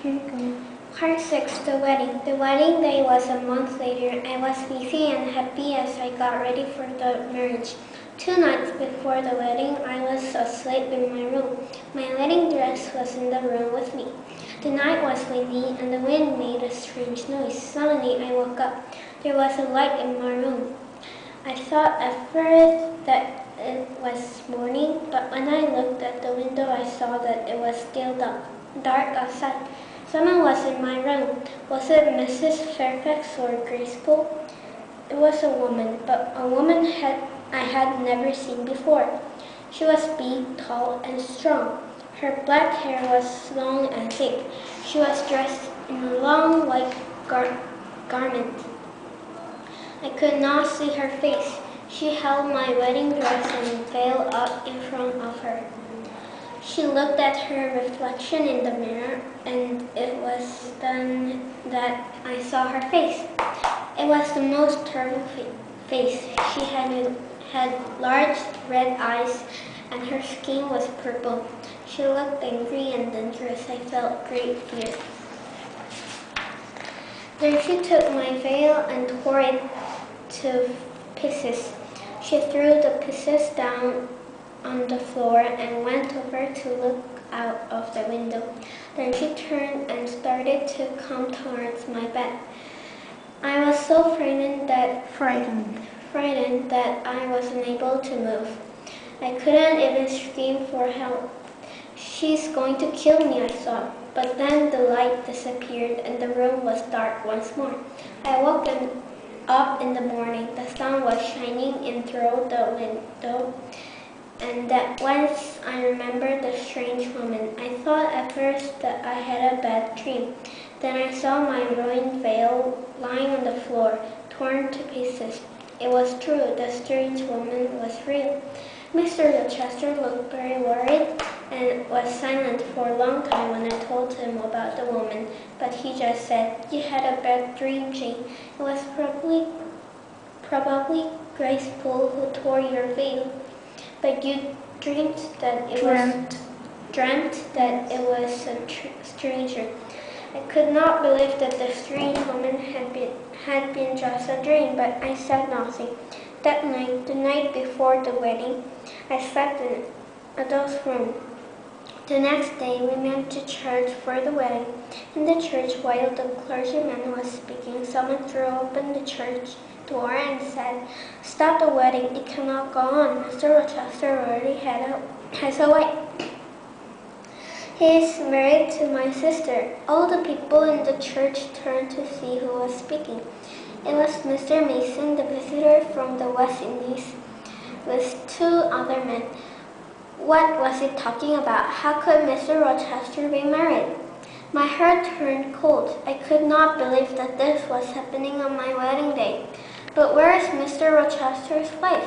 Part 6. The wedding. The wedding day was a month later. I was busy and happy as I got ready for the marriage. 2 nights before the wedding, I was asleep in my room. My wedding dress was in the room with me. The night was windy and the wind made a strange noise. Suddenly, I woke up. There was a light in my room. I thought at first that it was morning, but when I looked at the window, I saw that it was still dark outside. Someone was in my room. Was it Mrs. Fairfax or Grace Poole? It was a woman, but a woman I had never seen before. She was big, tall, and strong. Her black hair was long and thick. She was dressed in a long white garment. I could not see her face. She held my wedding dress and veil up in front of her. She looked at her reflection in the mirror, and it was then that I saw her face. It was the most terrible face. She had large red eyes, and her skin was purple. She looked angry and dangerous. I felt great fear. Then she took my veil and tore it to pieces. She threw the pieces down on the floor and went over to look out of the window. Then she turned and started to come towards my bed. I was so frightened that I was unable to move. I couldn't even scream for help. She's going to kill me, I thought. But then the light disappeared and the room was dark once more. I woke up in the morning. The sun was shining in through the window, and at once I remembered the strange woman. I thought at first that I had a bad dream. Then I saw my ruined veil lying on the floor, torn to pieces. It was true. The strange woman was real. Mr. Rochester looked very worried and was silent for a long time when I told him about the woman, but he just said, "You had a bad dream, Jane. It was probably Grace Poole who tore your veil. But you dreamt that it was a stranger." I could not believe that the strange woman had been just a dream, but I said nothing. That night, the night before the wedding, I slept in Adolph's room. The next day, we went to church for the wedding. In the church, while the clergyman was speaking, someone threw open the church door and said, "Stop the wedding, it cannot go on. Mr. Rochester already has a wife. He is married to my sister." All the people in the church turned to see who was speaking. It was Mr. Mason, the visitor from the West Indies, with 2 other men. What was he talking about? How could Mr. Rochester be married? My heart turned cold. I could not believe that this was happening on my wedding day. But where is Mr. Rochester's wife?